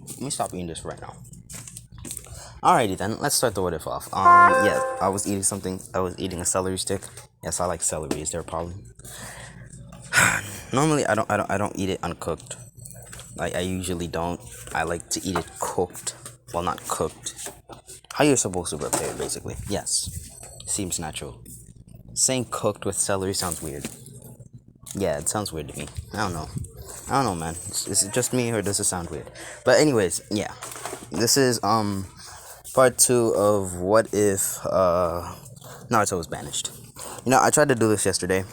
Let me stop eating this right now. Alrighty then, let's start the what if off. Yeah, I was eating something. I was eating a celery stick. Yes, I like celery. Is there a problem? Normally, I don't eat it uncooked. Like I usually don't. I like to eat it cooked. Well, not cooked. How you're supposed to prepare it, basically. Yes, seems natural. Saying cooked with celery sounds weird. Yeah, it sounds weird to me. I don't know, man. Is it just me or does it sound weird? But anyways, yeah. This is part 2 of what if Naruto was banished. You know, I tried to do this yesterday.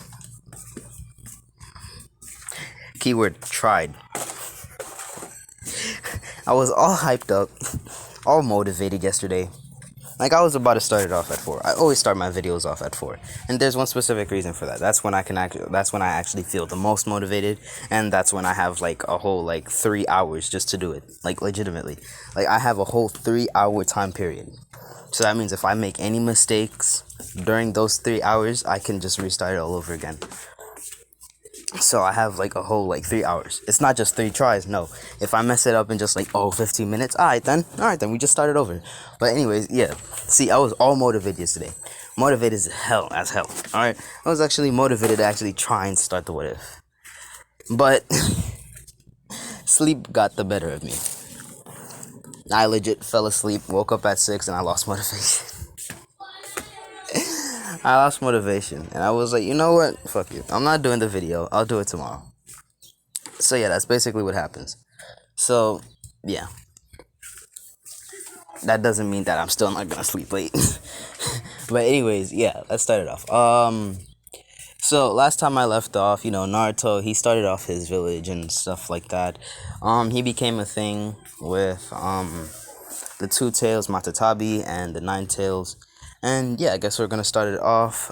Keyword tried. I was all hyped up, all motivated yesterday. Like I was about to start it off at 4. I always start my videos off at 4, and there's one specific reason for that. That's when I actually feel the most motivated, and that's when I have like a whole like 3 hours just to do it. Like legitimately, like I have a whole 3-hour time period. So that means if I make any mistakes during those 3 hours, I can just restart it all over again. So I have like a whole like 3 hours. It's not just 3 tries, no. If I mess it up in just like 15 minutes, alright then, we just started over. But anyways, yeah. See, I was all motivated yesterday. Motivated as hell, alright? I was actually motivated to actually try and start the what if. But sleep got the better of me. I legit fell asleep, woke up at 6, and I lost motivation. I lost motivation, and I was like, you know what? Fuck you. I'm not doing the video. I'll do it tomorrow. So yeah, that's basically what happens. So, yeah. That doesn't mean that I'm still not gonna sleep late. But anyways, yeah, let's start it off. So last time I left off, you know, Naruto, he started off his village and stuff like that. He became a thing with the 2 tails, Matatabi, and the 9 tails. And yeah, I guess we're gonna start it off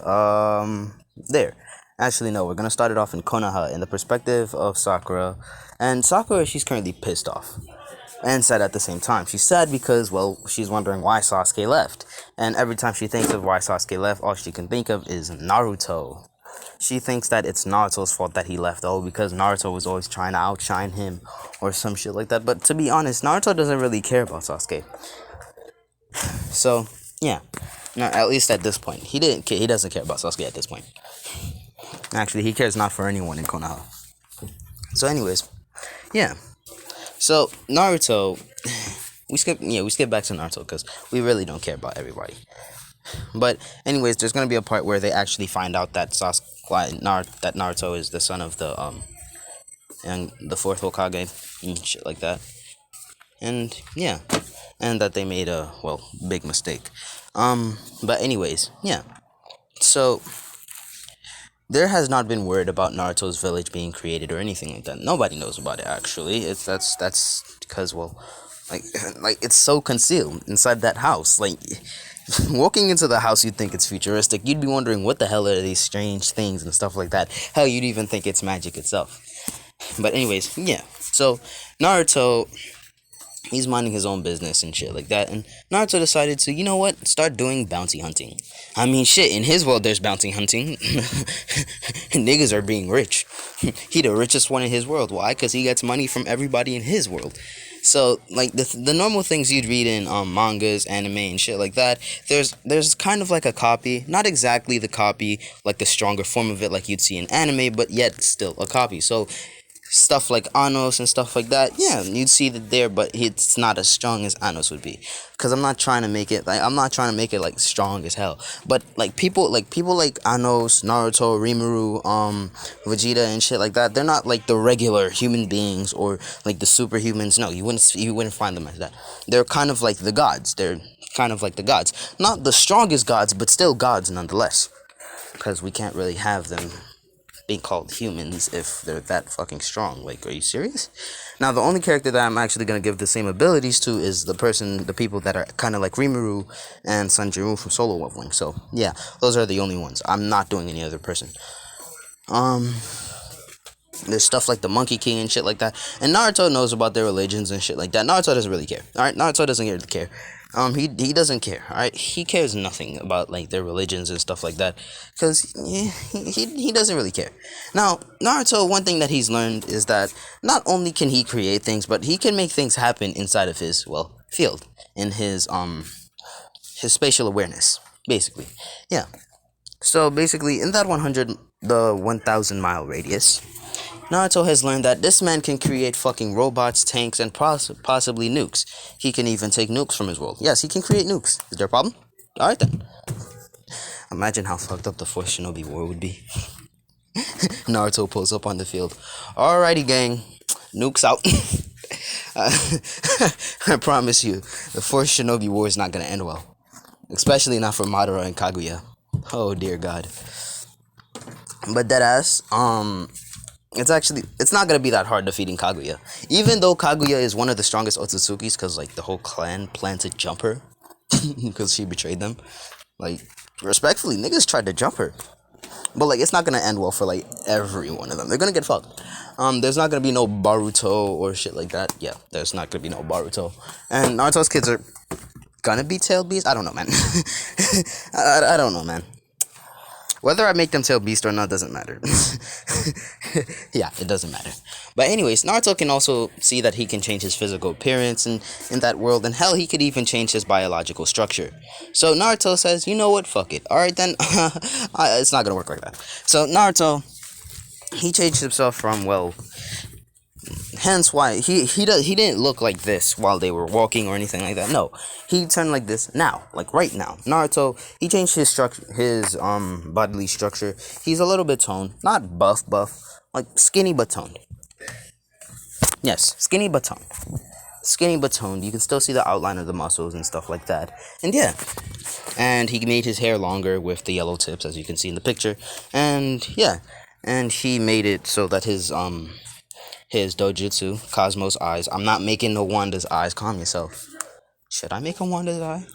there. Actually, no, we're gonna start it off in Konoha in the perspective of Sakura. And Sakura, she's currently pissed off and sad at the same time. She's sad because, well, she's wondering why Sasuke left. And every time she thinks of why Sasuke left, all she can think of is Naruto. She thinks that it's Naruto's fault that he left, because Naruto was always trying to outshine him or some shit like that. But to be honest, Naruto doesn't really care about Sasuke. So, yeah. No, at least at this point. He doesn't care about Sasuke at this point. Actually, he cares not for anyone in Konoha. So anyways, yeah. So, Naruto, we skip back to Naruto because we really don't care about everybody. But anyways, there's gonna be a part where they actually find out that Naruto is the son of the and the 4th Hokage and shit like that. And yeah, and that they made a big mistake. But anyways, yeah. So there has not been word about Naruto's village being created or anything like that. Nobody knows about it actually. That's because like it's so concealed inside that house. Like walking into the house, you'd think it's futuristic. You'd be wondering what the hell are these strange things and stuff like that. Hell, you'd even think it's magic itself. But anyways, yeah. So Naruto, he's minding his own business and shit like that. And Naruto decided to, you know what, start doing bounty hunting. I mean, shit, in his world, there's bounty hunting. Niggas are being rich. He the richest one in his world. Why? Because he gets money from everybody in his world. So, like, the normal things you'd read in mangas, anime, and shit like that, there's kind of like a copy. Not exactly the copy, like the stronger form of it like you'd see in anime, but yet still a copy. So stuff like Anos and stuff like that, yeah, you'd see that there, but it's not as strong as Anos would be. Cause I'm not trying to make it like strong as hell. But like people like Anos, Naruto, Rimuru, Vegeta and shit like that, they're not like the regular human beings or like the superhumans. No, you wouldn't find them as that. They're kind of like the gods. Not the strongest gods, but still gods nonetheless. Cause we can't really have them being called humans if they're that fucking strong. Like, are you serious? Now, the only character that I'm actually gonna give the same abilities to is the people that are kind of like Rimuru and Sanjiru from Solo Leveling. So, yeah, those are the only ones. I'm not doing any other person. There's stuff like the Monkey King and shit like that. And Naruto knows about their religions and shit like that. Naruto doesn't really care. Alright, Naruto doesn't really care. He doesn't care. All right, he cares nothing about like their religions and stuff like that, because he doesn't really care. Now, Naruto, one thing that he's learned is that not only can he create things, but he can make things happen inside of his field, in his spatial awareness, basically. Yeah. So basically, in that 1,000 mile radius, Naruto has learned that this man can create fucking robots, tanks, and possibly nukes. He can even take nukes from his world. Yes, he can create nukes. Is there a problem? Alright then. Imagine how fucked up the Force Shinobi War would be. Naruto pulls up on the field. Alrighty, gang. Nukes out. I promise you, the Force Shinobi War is not gonna end well. Especially not for Madara and Kaguya. Oh dear God. But deadass, it's not gonna be that hard defeating Kaguya. Even though Kaguya is one of the strongest Otsutsukis, because like the whole clan planned to jump her because she betrayed them. Like, respectfully, niggas tried to jump her. But like, it's not gonna end well for like every one of them. They're gonna get fucked. There's not gonna be no Baruto or shit like that. Yeah, there's not gonna be no Baruto. And Naruto's kids are gonna be tail beasts. I don't know, man. I don't know, man. Whether I make them tail beast or not doesn't matter. Yeah, it doesn't matter. But anyways, Naruto can also see that he can change his physical appearance in that world, and hell, he could even change his biological structure. So Naruto says, you know what, fuck it. Alright then, it's not gonna work like that. So Naruto, he changed himself from, hence why he didn't look like this while they were walking or anything like that. No, he turned like this now, like right now. Naruto, he changed his structure, his bodily structure. He's a little bit toned, not buff, like skinny but toned. Yes, skinny but toned. Skinny but toned. You can still see the outline of the muscles and stuff like that. And yeah, and he made his hair longer with the yellow tips, as you can see in the picture. And yeah, and he made it so that his Dojustu, Cosmo's eyes. I'm not making no Wanda's eyes. Calm yourself. Should I make a Wanda's eye?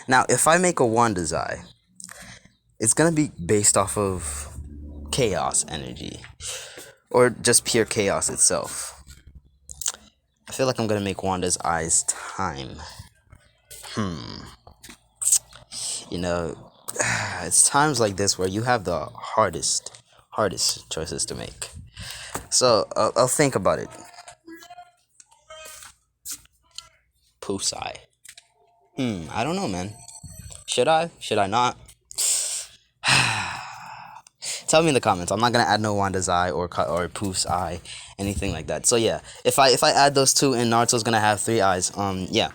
Now, if I make a Wanda's eye, it's gonna be based off of chaos energy, or just pure chaos itself. I feel like I'm gonna make Wanda's eyes time. You know, it's times like this where you have the hardest choices to make. So I'll think about it. Poof's eye. I don't know, man. Should I? Should I not? Tell me in the comments. I'm not gonna add no Wanda's eye or Poof's eye, anything like that. So yeah, if I add those two, and Naruto's gonna have 3 eyes. Yeah.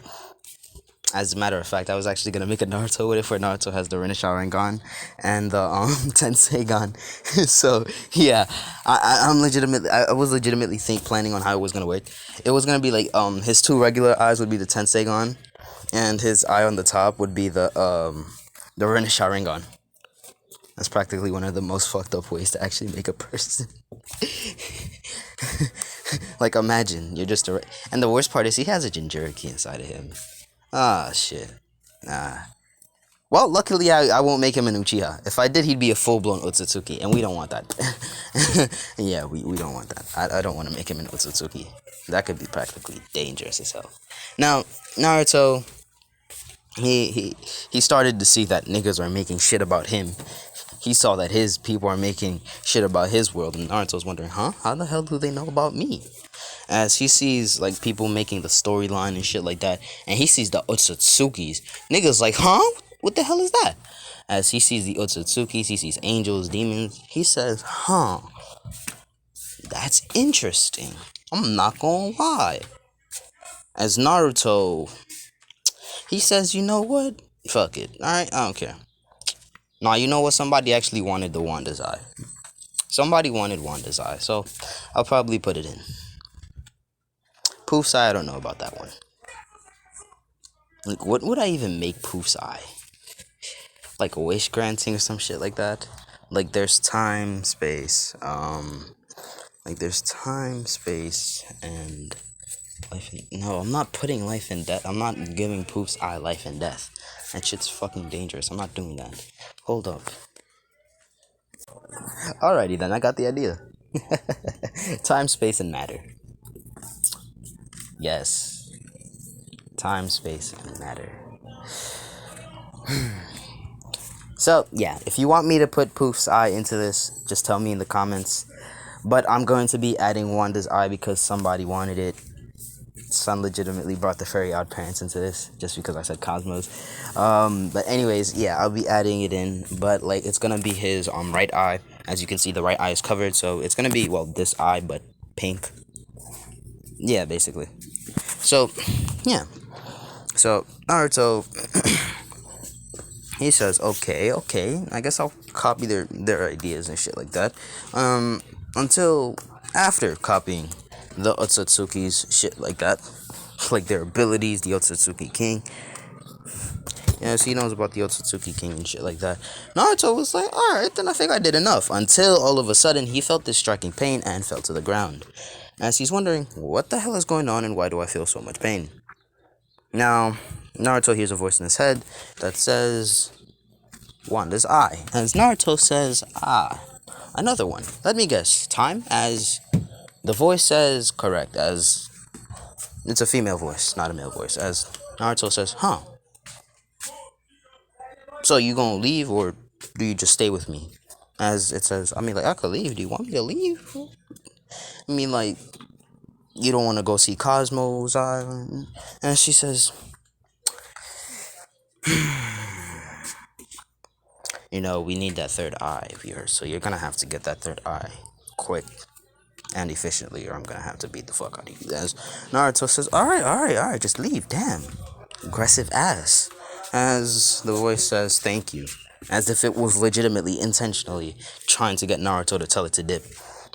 As a matter of fact, I was actually gonna make a Naruto with it, where Naruto has the Rinnegan Sharingan and the Tenseigan. So yeah, I was legitimately planning on how it was gonna work. It was gonna be like his 2 regular eyes would be the Tenseigan, and his eye on the top would be the Rinnegan Sharingan. That's practically one of the most fucked up ways to actually make a person. Like, imagine you're just and the worst part is he has a Jinchuriki inside of him. Ah, shit. Nah. Well, luckily, I won't make him an Uchiha. If I did, he'd be a full-blown Otsutsuki, and we don't want that. Yeah, we don't want that. I don't want to make him an Otsutsuki. That could be practically dangerous as hell. Now, Naruto, he started to see that niggas are making shit about him. He saw that his people are making shit about his world, and Naruto's wondering, huh? How the hell do they know about me? As he sees like people making the storyline and shit like that, and he sees the Otsutsukis. Niggas like, huh? What the hell is that? As he sees the Otsutsukis, he sees angels, demons. He says, huh? That's interesting. I'm not gonna lie. As Naruto, he says, you know what? Fuck it. Alright, I don't care. Nah, you know what? Somebody actually wanted the Wanda's eye. Somebody wanted Wanda's eye, so I'll probably put it in. Poof's eye, I don't know about that one. Like, what would I even make Poof's eye? Like a wish granting or some shit like that? Like, there's time, space, like, there's time, space, and life and... No, I'm not putting life and death. I'm not giving Poof's eye life and death. That shit's fucking dangerous. I'm not doing that. Hold up. Alrighty then, I got the idea. Time, space, and matter. Yes. Time, space, and matter. So, yeah, if you want me to put Poof's eye into this, just tell me in the comments. But I'm going to be adding Wanda's eye because somebody wanted it. Son legitimately brought the Fairy Odd Parents into this just because I said Cosmos. But anyways, yeah, I'll be adding it in. But, like, it's going to be his right eye. As you can see, the right eye is covered. So, it's going to be, well, this eye, but pink. Yeah, basically. So, yeah. So, Naruto... He says, okay, I guess I'll copy their ideas and shit like that. Until after copying the Otsutsuki's shit like that. Like their abilities, the Otsutsuki King. Yes, he knows about the Otsutsuki King and shit like that. Naruto was like, alright, then I think I did enough. Until all of a sudden, he felt this striking pain and fell to the ground. As he's wondering, what the hell is going on and why do I feel so much pain? Now, Naruto hears a voice in his head that says, Wanda's eye. As Naruto says, another one. Let me guess, time? As the voice says, correct, as it's a female voice, not a male voice. As Naruto says, huh. So you gonna leave or do you just stay with me? As it says, I mean, like, I could leave. Do you want me to leave? I mean, like, you don't want to go see Cosmo's eye? And she says, you know, we need that third eye of yours, so you're gonna have to get that third eye quick and efficiently, or I'm gonna have to beat the fuck out of you. As Naruto says, alright, just leave, damn. Aggressive ass. As the voice says, thank you. As if it was legitimately, intentionally trying to get Naruto to tell it to dip.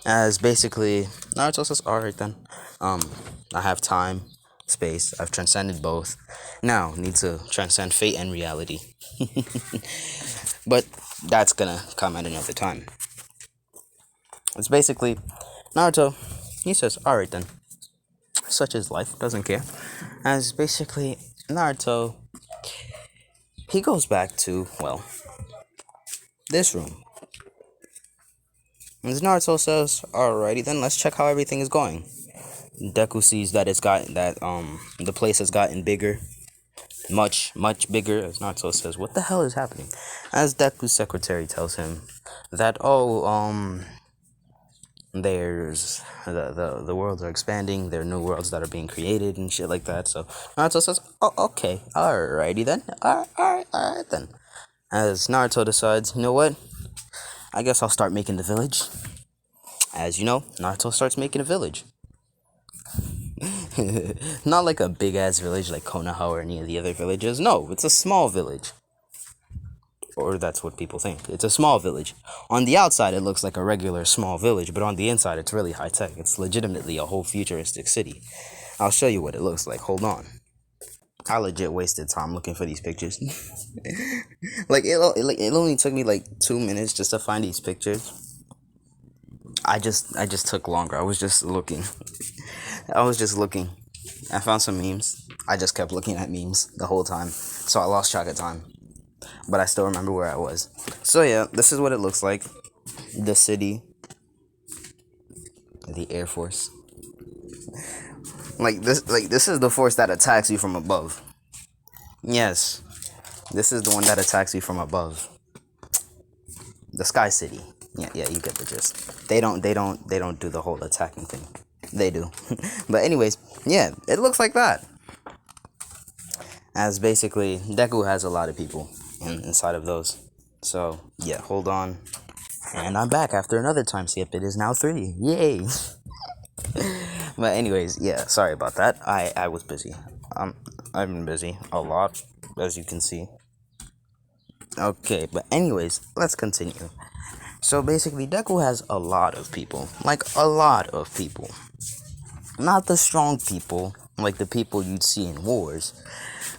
As basically, Naruto says, alright then. I have time, space, I've transcended both. Now, need to transcend fate and reality. But that's gonna come at another time. It's basically, Naruto, he says, alright then. Such is life, doesn't care. As basically, Naruto, he goes back to, well, this room. As Naruto says, alrighty then, let's check how everything is going. Deku sees that the place has gotten bigger. Much bigger. As Naruto says, what the hell is happening? As Deku's secretary tells him that, there's the worlds are expanding, there are new worlds that are being created and shit like that. So Naruto says, oh, okay, alrighty then, alright then. As Naruto decides, you know what, I guess I'll start making the village. As you know, Naruto starts making a village. Not like a big ass village like Konoha or any of the other villages. No, it's a small village. Or that's what people think. It's a small village. On the outside, it looks like a regular small village, but on the inside, it's really high tech. It's legitimately a whole futuristic city. I'll show you what it looks like. Hold on. I legit wasted time looking for these pictures. It only took me like 2 minutes just to find these pictures. I just took longer. I was just looking. I found some memes. I just kept looking at memes the whole time, so I lost track of time. But I still remember where I was. So yeah, this is what it looks like. The city. The Air Force. This is the force that attacks you from above. Yes. This is the one that attacks you from above. The Sky City. Yeah, you get the gist. They don't do the whole attacking thing. They do. But anyways, yeah, it looks like that. As basically, Deku has a lot of people inside of those. So, yeah, hold on. And I'm back after another time skip. It is now 3. Yay! But anyways, yeah, sorry about that. I was busy. I've been busy a lot, as you can see. Okay, but anyways, let's continue. So basically, Deku has a lot of people. Like, a lot of people. Not the strong people, like the people you'd see in wars,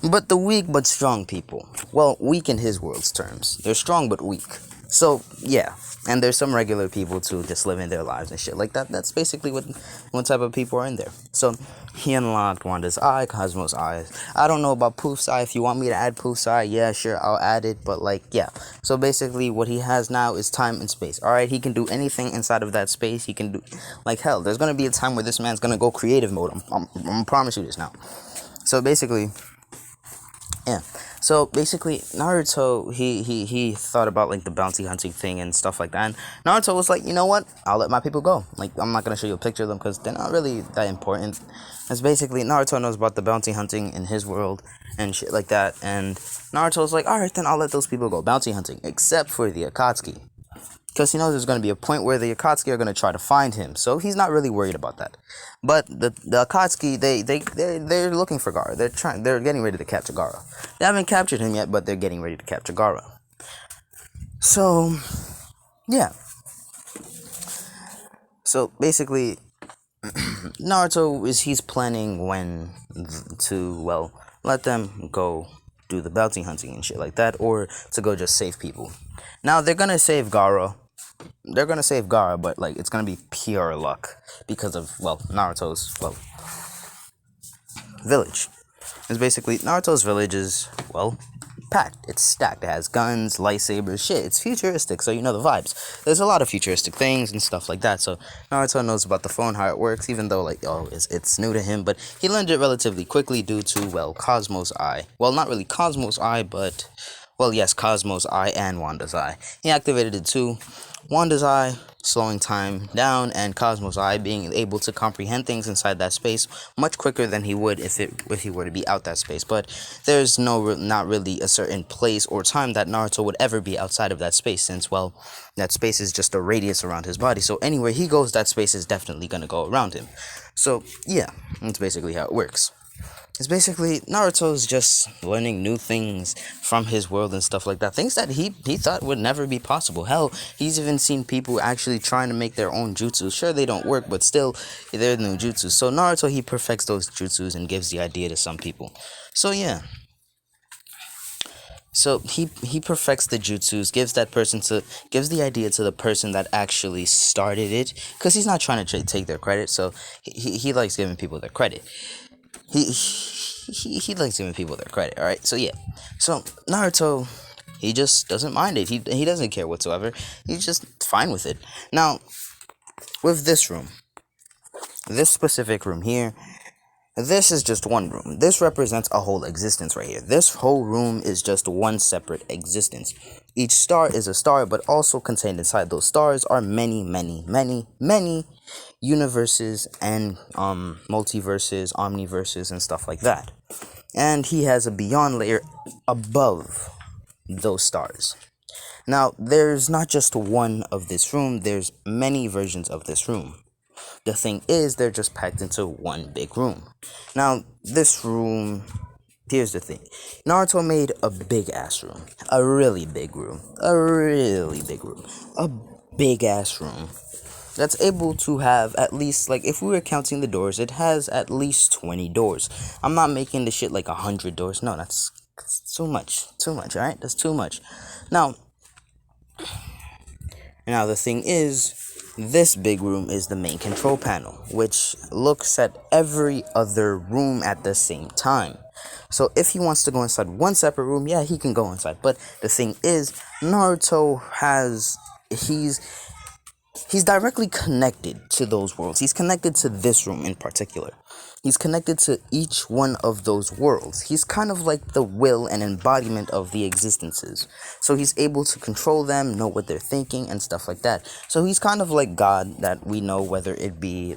but the weak but strong people. Well, weak in his world's terms. They're strong but weak. So yeah, and there's some regular people too, just living their lives and shit like that. That's basically what type of people are in there. So he unlocked Wanda's eye, Cosmo's eyes. I don't know about Poof's eye. If you want me to add Poof's eye, yeah, sure, I'll add it. But like, yeah. So basically, what he has now is time and space. All right, he can do anything inside of that space. He can do, like, hell. There's gonna be a time where this man's gonna go creative mode. I'm gonna promise you this now. So basically, yeah. So basically, Naruto, he thought about like the bounty hunting thing and stuff like that. And Naruto was like, you know what? I'll let my people go. Like, I'm not gonna show you a picture of them because they're not really that important. It's basically Naruto knows about the bounty hunting in his world and shit like that. And Naruto's like, all right, then I'll let those people go bounty hunting, except for the Akatsuki. Because he knows there's going to be a point where the Akatsuki are going to try to find him, so he's not really worried about that. But the Akatsuki, they're looking for Gara. They're getting ready to capture Gara. They haven't captured him yet, but they're getting ready to capture Gara. So yeah. So basically, Naruto he's planning when to let them go do the bounty hunting and shit like that, or to go just save people. Now they're gonna save Gara. They're gonna save Gara, but like it's gonna be pure luck because of Naruto's village. It's basically Naruto's village is packed. It's stacked. It has guns, lightsabers, shit. It's futuristic, so you know the vibes. There's a lot of futuristic things and stuff like that. So Naruto knows about the phone, how it works, even though it's new to him. But he learned it relatively quickly due to Cosmo's eye. Well, not really Cosmo's eye, but yes, Cosmo's eye and Wanda's eye. He activated it too. Wanda's eye slowing time down, and Cosmo's eye being able to comprehend things inside that space much quicker than he would if he were to be out that space. But there's not really a certain place or time that Naruto would ever be outside of that space, since that space is just a radius around his body. So anywhere he goes, that space is definitely gonna go around him. So yeah, that's basically how it works. It's basically Naruto's just learning new things from his world and stuff like that. Things that he thought would never be possible. Hell, he's even seen people actually trying to make their own jutsus. Sure, they don't work, but still, they're new jutsus. So Naruto, he perfects those jutsus and gives the idea to some people. So yeah. So he perfects the jutsus, gives the idea to the person that actually started it, because he's not trying to take their credit. So he likes giving people their credit. He likes giving people their credit, alright? So yeah. So Naruto, he just doesn't mind it. He doesn't care whatsoever. He's just fine with it. Now, with this specific room here, this is just one room. This represents a whole existence right here. This whole room is just one separate existence. Each star is a star, but also contained inside those stars are many, many, many, many universes and multiverses, omniverses, and stuff like that. And he has a beyond layer above those stars. Now, there's not just one of this room, there's many versions of this room. The thing is, they're just packed into one big room. Now, this room, here's the thing. Naruto made a big-ass room. A really big room. A really big room. A big-ass room that's able to have at least, if we were counting the doors, it has at least 20 doors. I'm not making the shit 100 doors. No, that's too much. Too much, alright? That's too much. Now, the thing is, this big room is the main control panel, which looks at every other room at the same time. So if he wants to go inside one separate room, yeah, he can go inside. But the thing is, Naruto he's directly connected to those worlds. He's connected to this room in particular. He's connected to each one of those worlds. He's kind of like the will and embodiment of the existences. So he's able to control them, know what they're thinking, and stuff like that. So he's kind of like God that we know, whether it be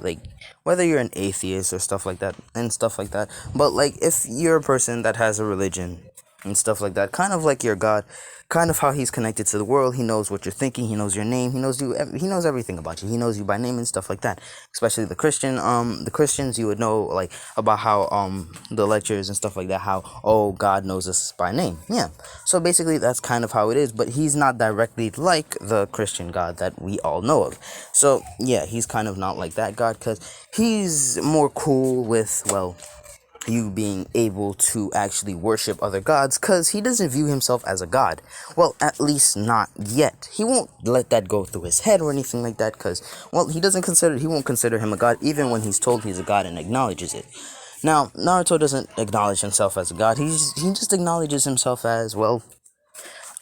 whether you're an atheist or stuff like that, and stuff like that. But if you're a person that has a religion and stuff like that, kind of like your God, kind of how he's connected to the world. He knows what you're thinking, he knows your name, he knows everything about you, he knows you by name and stuff like that. Especially the Christians, you would know about how the lectures and stuff like that, how God knows us by name. Yeah, so basically that's kind of how it is, but he's not directly like the Christian God that we all know of. So yeah, he's kind of not like that God, because he's more cool with you being able to actually worship other gods, because he doesn't view himself as a god. Well, at least not yet. He won't let that go through his head or anything like that, because, well, he won't consider him a god even when he's told he's a god and acknowledges it. Now, Naruto doesn't acknowledge himself as a god. He just acknowledges himself as, well,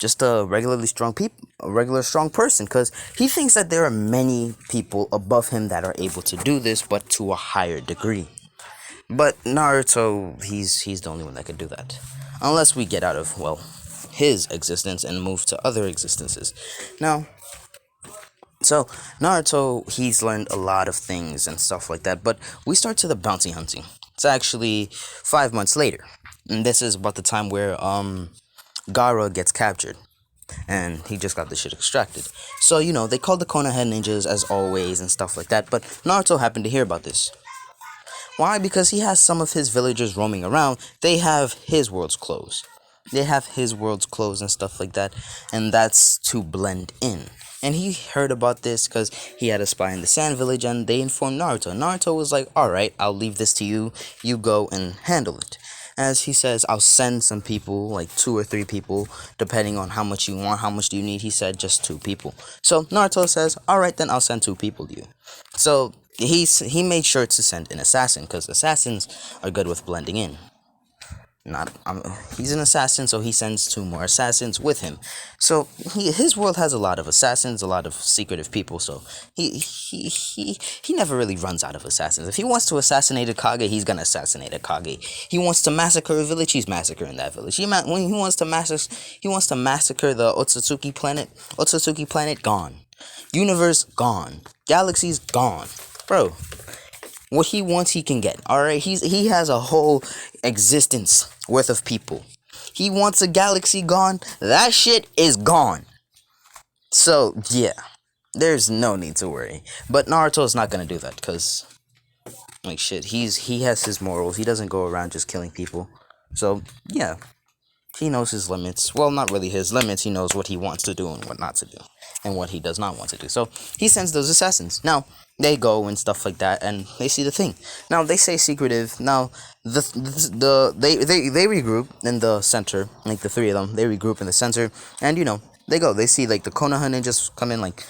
just a regular strong person, because he thinks that there are many people above him that are able to do this, but to a higher degree. But Naruto, he's the only one that could do that, unless we get out of, well, his existence and move to other existences. Now, so Naruto, he's learned a lot of things and stuff like that, but we start to the bounty hunting. It's actually 5 months later, and this is about the time where Gara gets captured, and he just got the shit extracted. So, they called the Konoha ninjas as always and stuff like that, but Naruto happened to hear about this. Why? Because he has some of his villagers roaming around. They have his world's clothes. And stuff like that, and that's to blend in. And he heard about this because he had a spy in the Sand Village, and they informed Naruto. Naruto was like, alright, I'll leave this to you. You go and handle it. As he says, I'll send some people, like 2 or 3 people, depending on how much you want, how much do you need. He said just 2 people. So Naruto says, alright, then I'll send 2 people to you. So he made sure to send an assassin, because assassins are good with blending in. He's an assassin, so he sends 2 more assassins with him. So his world has a lot of assassins, a lot of secretive people. So he never really runs out of assassins. If he wants to assassinate a Kage, he's gonna assassinate a Kage. He wants to massacre a village, he's massacring that village. When he wants to massacre the Otsutsuki planet, gone. Universe gone. Galaxies gone, bro. What he wants, he can get. Alright, he has a whole existence worth of people. He wants a galaxy gone. That shit is gone. So, yeah. There's no need to worry. But Naruto's not gonna do that, because, like, shit, he has his morals. He doesn't go around just killing people. So, yeah. He knows his limits. Well, not really his limits. He knows what he wants to do and what not to do, and what he does not want to do. So he sends those assassins. Now they go and stuff like that, and they see the thing. Now they say secretive. Now they regroup in the center, like the 3 of them. They regroup in the center, and they go. They see like the Konoha ninjas come in, like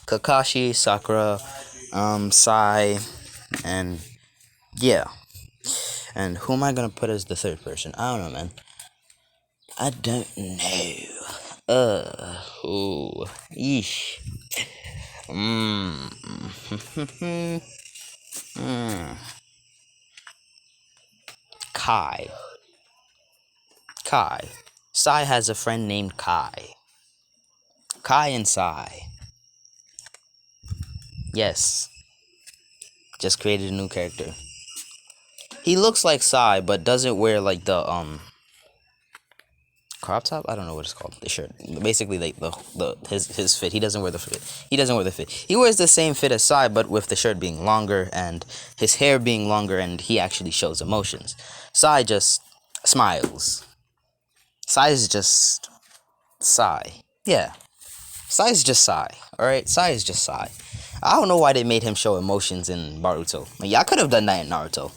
Kakashi, Sakura, Sai, and yeah. And who am I gonna put as the 3rd person? I don't know, man. I don't know. Ooh. Yeesh. Kai. Sai has a friend named Kai. Kai and Sai. Yes. Just created a new character. He looks like Sai, but doesn't wear like the crop top. I don't know what it's called. The shirt. Basically, like his fit. He doesn't wear the fit. He wears the same fit as Sai, but with the shirt being longer and his hair being longer, and he actually shows emotions. Sai just smiles. Sai is just Sai. Yeah. Sai is just Sai. Alright? Sai is just Sai. I don't know why they made him show emotions in Naruto. Like, y'all could have done that in Naruto.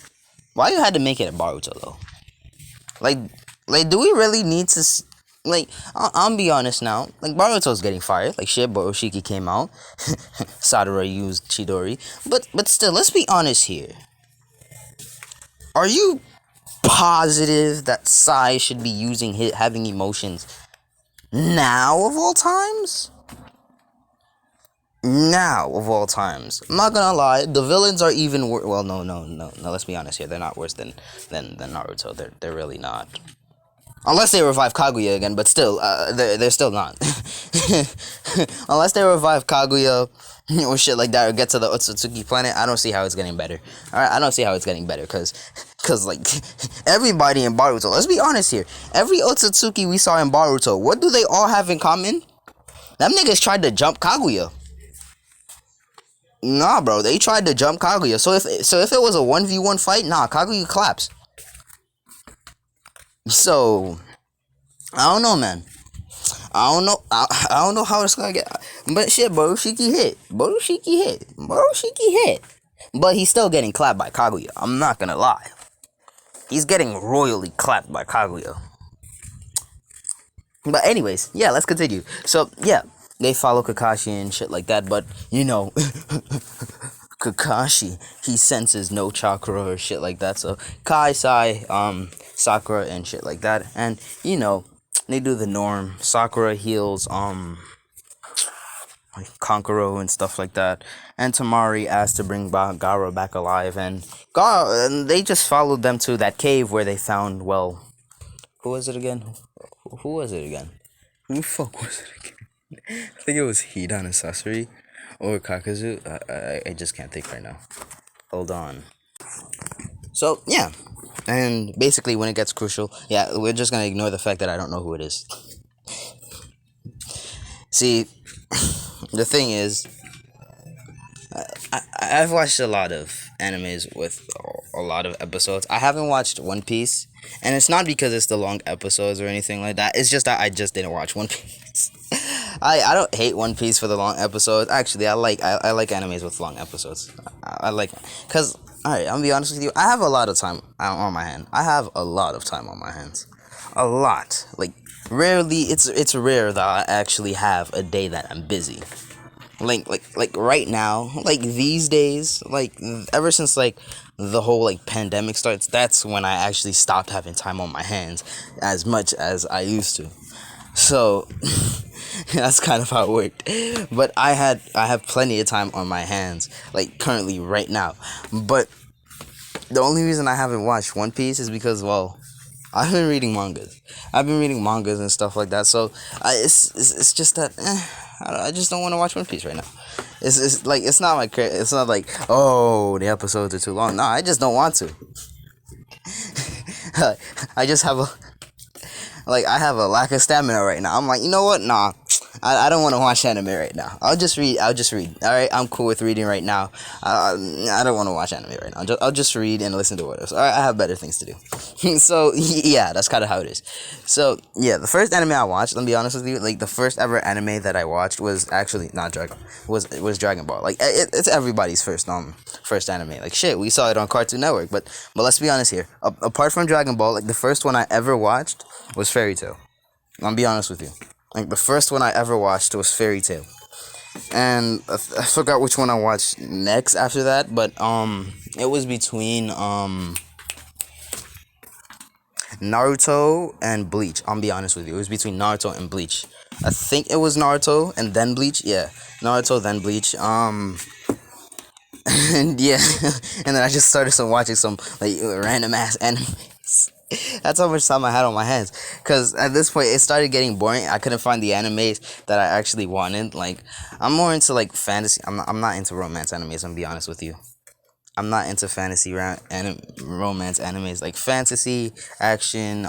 Why you had to make it a Naruto, though? Like, do we really need to... Like, I'll be honest now. Like, Naruto's getting fired. Like, shit, Boroshiki came out. Sadara used Chidori. But still, let's be honest here. Are you positive that Sai should be having emotions now of all times? Now of all times. I'm not gonna lie, the villains are even worse. Well, no, let's be honest here. They're not worse than Naruto. They're really not. Unless they revive Kaguya again, but still, they're still not. Unless they revive Kaguya or shit like that, or get to the Otsutsuki planet, I don't see how it's getting better. Alright, I don't see how it's getting better, cause like, everybody in Naruto, let's be honest here, every Otsutsuki we saw in Naruto, what do they all have in common? Them niggas tried to jump Kaguya. Nah, bro, they tried to jump Kaguya. So if it was a 1v1 fight, nah, Kaguya claps. So, I don't know, man. I don't know how it's gonna get. But shit, Boroshiki hit. But he's still getting clapped by Kaguya. I'm not gonna lie. He's getting royally clapped by Kaguya. But anyways, yeah, let's continue. So yeah, they follow Kakashi and shit like that. But you know, Kakashi, he senses no chakra or shit like that. So Kai, Sai, Sakura and shit like that. And you know, they do the norm. Sakura heals like Kankuro and stuff like that. And Tamari asked to bring Gara back alive, and and they just followed them to that cave where they found, well, who was it again? Who was it again? Who the fuck was it again? I think it was Hidan and Sasori or Kakazu. I just can't think right now. Hold on. So yeah, and basically when it gets crucial, yeah, we're just gonna ignore the fact that I don't know who it is. See, the thing is, I've watched a lot of animes with a lot of episodes. I haven't watched One Piece, and it's not because it's the long episodes or anything like that. It's just that I just didn't watch One Piece. I don't hate One Piece for the long episodes. Actually, I like animes with long episodes. I like, cause alright, I'll be honest with you. I have a lot of time on my hand. I have a lot of time on my hands. A lot. Like rarely, it's rare that I actually have a day that I'm busy. Like right now, like these days, like ever since like the whole like pandemic starts, that's when I actually stopped having time on my hands as much as I used to. So that's kind of how it worked. But I have plenty of time on my hands, like currently right now. But the only reason I haven't watched One Piece is because, well, I've been reading mangas. I've been reading mangas and stuff like that. So it's just that I just don't want to watch One Piece right now. It's like it's not it's not like, oh, the episodes are too long. No, I just don't want to. I just have I have a lack of stamina right now. I'm like, you know what? Nah, I don't want to watch anime right now. I'll just read. All right, I'm cool with reading right now. I don't want to watch anime right now. I'll just read and listen to what else. All right, I have better things to do. So yeah, that's kind of how it is. So yeah, the first anime I watched, let me be honest with you, like the first ever anime that I watched was actually not it was Dragon Ball. Like it's everybody's first anime. Like shit, we saw it on Cartoon Network. But let's be honest here. Apart from Dragon Ball, like the first one I ever watched was Fairy Tail. I'll be honest with you. Like the first one I ever watched was Fairy Tail, and I forgot which one I watched next after that. But it was between Naruto and Bleach. I'll be honest with you. It was between Naruto and Bleach. I think it was Naruto and then Bleach. Yeah, Naruto then Bleach. And yeah, and then I just started watching some like random ass animes. That's how much time I had on my hands. Cause at this point it started getting boring. I couldn't find the animes that I actually wanted. Like I'm more into like fantasy. I'm not into romance animes. I'm gonna be honest with you. I'm not into fantasy romance animes, like fantasy, action,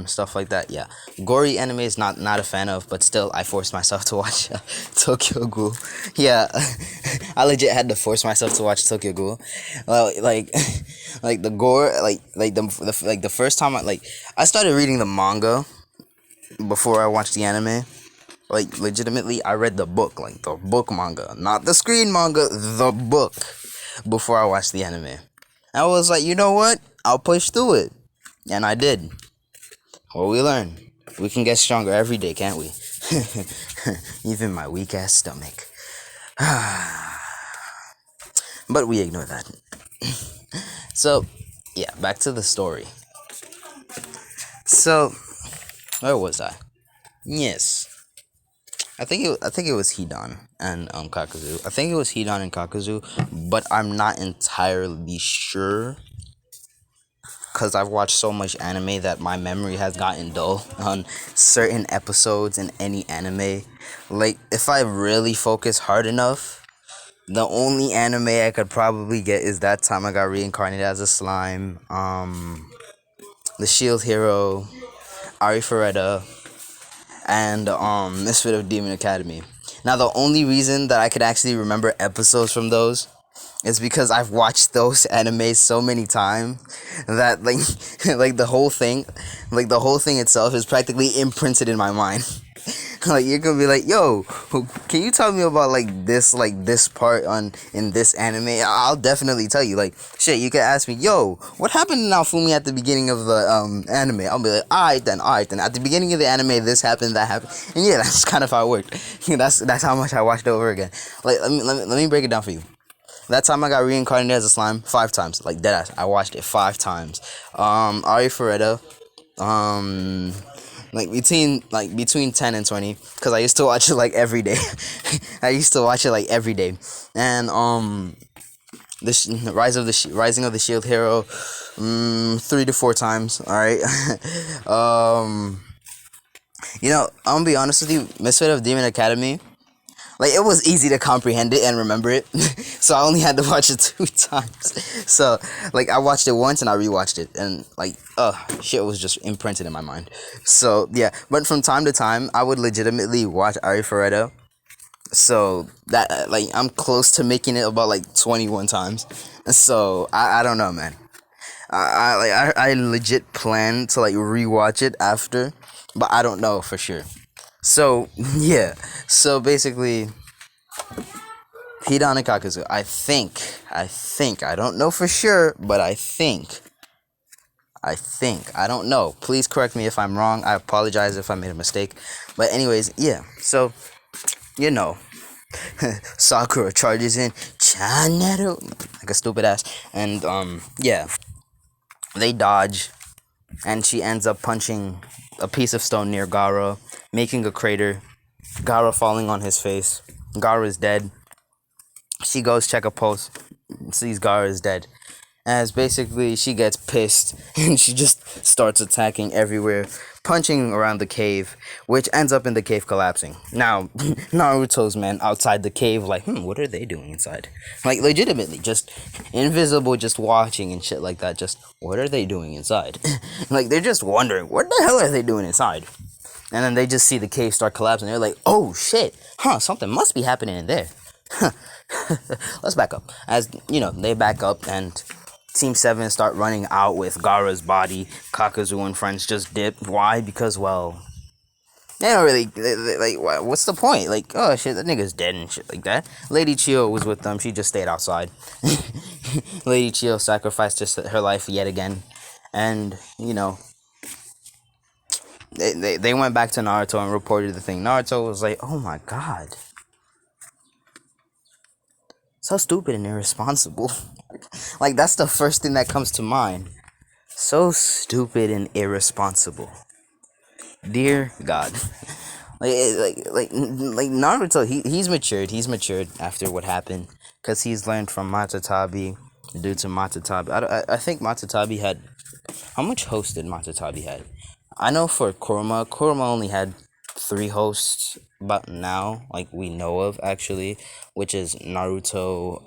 stuff like that. Yeah, gory animes not a fan of, but still I forced myself to watch Tokyo Ghoul. Yeah, I legit had to force myself to watch Tokyo Ghoul. Well, like the gore, like the first time I started reading the manga before I watched the anime. Like legitimately, I read the book, like the book manga, not the screen manga, the book, before I watched the anime. I was like, you know what? I'll push through it. And I did. Well, we learn. We can get stronger every day, can't we? Even my weak ass stomach. But we ignore that. So, yeah, back to the story. So, where was I? Yes. I think it was Hidan and Kakazu. I think it was Hidan and Kakazu, but I'm not entirely sure, because I've watched so much anime that my memory has gotten dull on certain episodes in any anime. Like if I really focus hard enough, the only anime I could probably get is that time I got reincarnated as a slime, the Shield Hero, Arifureta, and Misfit of Demon Academy. Now the only reason that I could actually remember episodes from those is because I've watched those animes so many times that like the whole thing itself is practically imprinted in my mind. Like you're gonna be like, yo, can you tell me about like this part on in this anime? I'll definitely tell you. Like shit, you could ask me, yo, what happened to Naofumi at the beginning of the anime? I'll be like, alright then. At the beginning of the anime, this happened, that happened, and yeah, that's kind of how it worked. That's how much I watched it over again. Like let me break it down for you. That time I got reincarnated as a slime 5 times, like deadass. I watched it 5 times. Ari Ferretta, um between 10 and 20, because I used to watch it like every day. I used to watch it like every day. And Rising of the Shield Hero, 3 to 4 times. All right. I'm gonna be honest with you, Misfit of Demon Academy, like it was easy to comprehend it and remember it. So I only had to watch it 2 times. So like I watched it once and I rewatched it, and like shit was just imprinted in my mind. So yeah, but from time to time I would legitimately watch Ari Ferretta. So that like I'm close to making it about like 21 times. So I don't know, man. I legit plan to like rewatch it after, but I don't know for sure. So yeah, so basically, Hidan and Kakuzu. I don't know for sure, but I don't know. Please correct me if I'm wrong. I apologize if I made a mistake. But anyways, yeah. So, you know, Sakura charges in Chaneru like a stupid ass, and yeah, they dodge, and she ends up punching a piece of stone near Gara, making a crater. Gara falling on his face. Gara is dead. She goes check a pulse, sees Gara is dead. As basically she gets pissed and she just starts attacking everywhere, punching around the cave, which ends up in the cave collapsing. Now, Naruto's men outside the cave, like, what are they doing inside? Like, legitimately, just invisible, just watching and shit like that. Just, what are they doing inside? Like, they're just wondering, what the hell are they doing inside? And then they just see the cave start collapsing. They're like, oh shit, something must be happening in there. Let's back up. As you know, they back up and Team 7 start running out with Gara's body. Kakuzu and friends just dip. Why? Because, well, they don't really, like, what's the point? Like, oh shit, that nigga's dead and shit like that. Lady Chio was with them. She just stayed outside. Lady Chio sacrificed her life yet again. And, you know, they went back to Naruto and reported the thing. Naruto was like, oh my god. So stupid and irresponsible. Like, that's the first thing that comes to mind. So stupid and irresponsible. Dear God. Like Naruto, he's matured. He's matured after what happened. Because he's learned from Matatabi. Due to Matatabi. I think Matatabi had... How much hosts did Matatabi had? I know for Kurama only had 3 hosts, but now, like, we know of, actually, which is Naruto,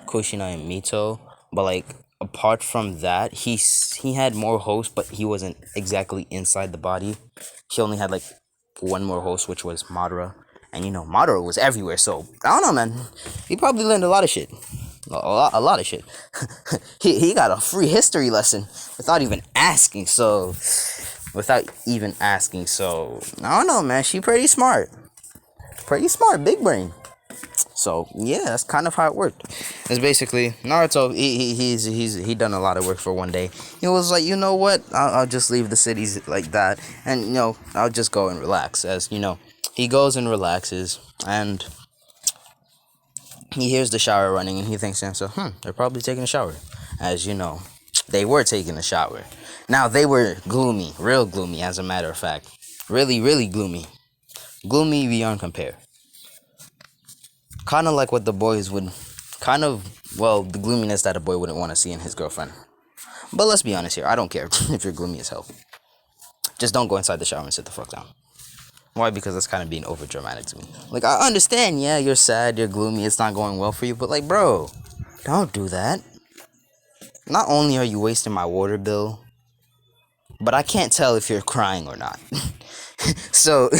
Kushina, and Mito. But, like, apart from that, he had more hosts, but he wasn't exactly inside the body. He only had, like, 1 more host, which was Madara. And, you know, Madara was everywhere, so, I don't know, man. He probably learned a lot of shit. A lot of shit. he got a free history lesson without even asking, so... I don't know, man. She pretty smart. Big brain. So yeah, that's kind of how it worked. It's basically Naruto. He done a lot of work for one day. He was like, you know what? I'll just leave the cities like that, and you know, I'll just go and relax. As you know, he goes and relaxes, and he hears the shower running, and he thinks to himself, they're probably taking a shower. As you know, they were taking a shower. Now, they were gloomy, real gloomy, as a matter of fact. Really, really gloomy. Gloomy beyond compare. Kind of like what the boys would... the gloominess that a boy wouldn't want to see in his girlfriend. But let's be honest here, I don't care if you're gloomy as hell. Just don't go inside the shower and sit the fuck down. Why? Because that's kind of being over dramatic to me. Like, I understand, yeah, you're sad, you're gloomy, it's not going well for you, but like, bro, don't do that. Not only are you wasting my water bill, but I can't tell if you're crying or not. So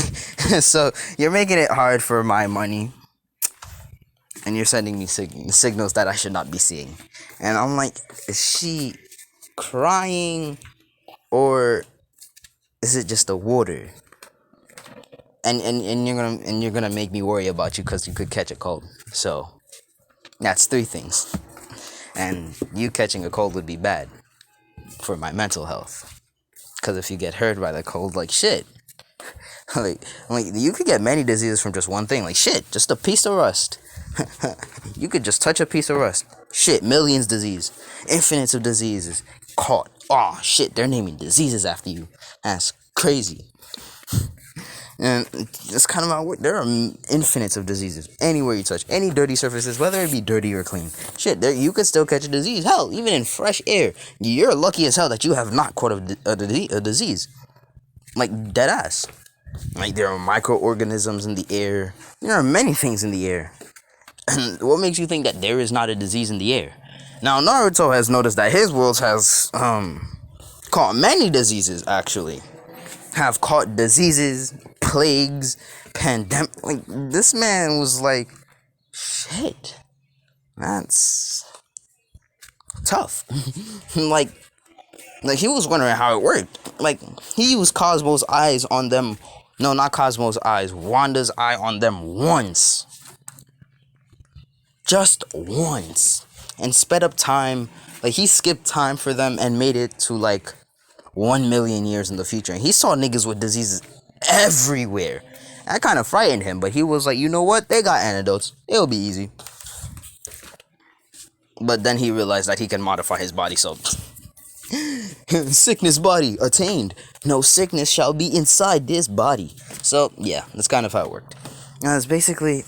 you're making it hard for my money, and you're sending me signals that I should not be seeing. And I'm like, is she crying, or is it just the water? and you're gonna make me worry about you because you could catch a cold. So that's three things. And you catching a cold would be bad for my mental health. Because if you get hurt by the cold, like shit, like you could get many diseases from just one thing. Like shit, just a piece of rust. You could just touch a piece of rust. Shit, millions disease, infinites of diseases caught. Oh shit, they're naming diseases after you. That's crazy. And that's kind of how there are infinites of diseases anywhere you touch, any dirty surfaces, whether it be dirty or clean. Shit, there you could still catch a disease. Hell, even in fresh air, you're lucky as hell that you have not caught a disease. Like dead ass. Like there are microorganisms in the air. There are many things in the air. And what makes you think that there is not a disease in the air? Now Naruto has noticed that his world has caught many diseases actually. Have caught diseases, plagues, pandemic. Like this man was like, shit, that's tough. like he was wondering how it worked. Like he used Cosmo's eyes on them. No, not Cosmo's eyes. Wanda's eye on them once. Just once. And sped up time. Like he skipped time for them and made it to like 1 million years in the future. And he saw niggas with diseases everywhere. That kind of frightened him, but he was like, you know what? They got antidotes. It'll be easy. But then he realized that he can modify his body, so sickness body attained. No sickness shall be inside this body. So yeah, that's kind of how it worked. And it's basically,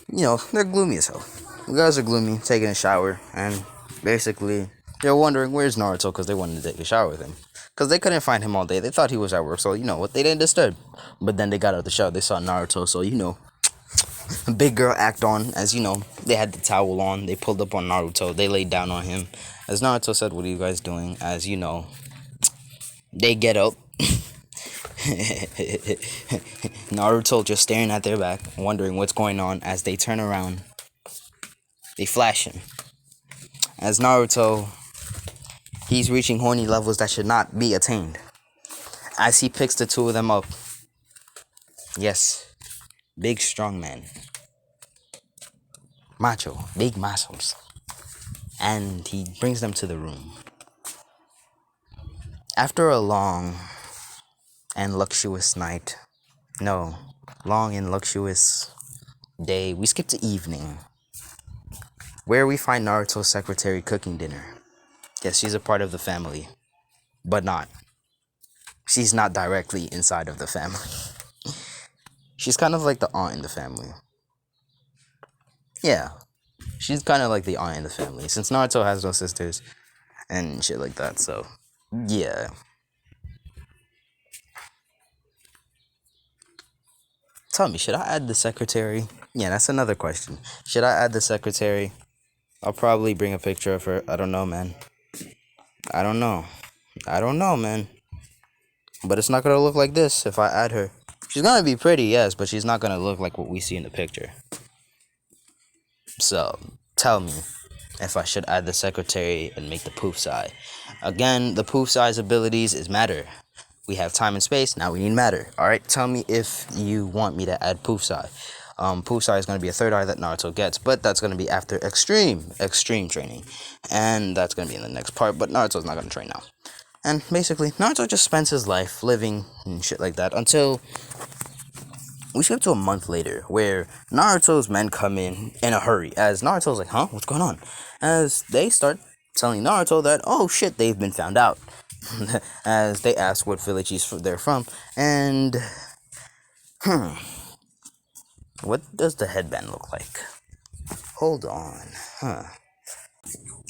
they're gloomy as hell. The guys are gloomy, taking a shower, and basically they're wondering where's Naruto because they wanted to take a shower with him. Because they couldn't find him all day. They thought he was at work, so what, they didn't disturb. But then they got out of the shower, they saw Naruto, so big girl act on, as they had the towel on, they pulled up on Naruto, they laid down on him. As Naruto said, what are you guys doing? As they get up. Naruto just staring at their back, wondering what's going on. As they turn around, they flash him. As Naruto, he's reaching horny levels that should not be attained. As he picks the two of them up. Yes, big strong man. Macho, big muscles. And he brings them to the room. After a long and luxurious night, long and luxurious day, we skip to evening, where we find Naruto's secretary cooking dinner. Yes, she's a part of the family, but not. She's not directly inside of the family. She's kind of like the aunt in the family. Yeah, she's kind of like the aunt in the family, since Naruto has no sisters and shit like that, so yeah. Tell me, should I add the secretary? Yeah, that's another question. Should I add the secretary? I'll probably bring a picture of her. I don't know, man. I don't know, man. But it's not gonna look like this if I add her. She's gonna be pretty, yes, but she's not gonna look like what we see in the picture. So, tell me if I should add the secretary and make the poof sai. Again, the poof sai's abilities is matter. We have time and space, now we need matter. Alright, tell me if you want me to add poof sai. Poof sai is going to be a third eye that Naruto gets, but that's going to be after extreme training. And that's going to be in the next part, but Naruto's not going to train now. And basically, Naruto just spends his life living and shit like that until we skip to a month later, where Naruto's men come in a hurry. As Naruto's like, huh? What's going on? As they start telling Naruto that, oh shit, they've been found out. As they ask what village they're from. And, what does the headband look like? Hold on.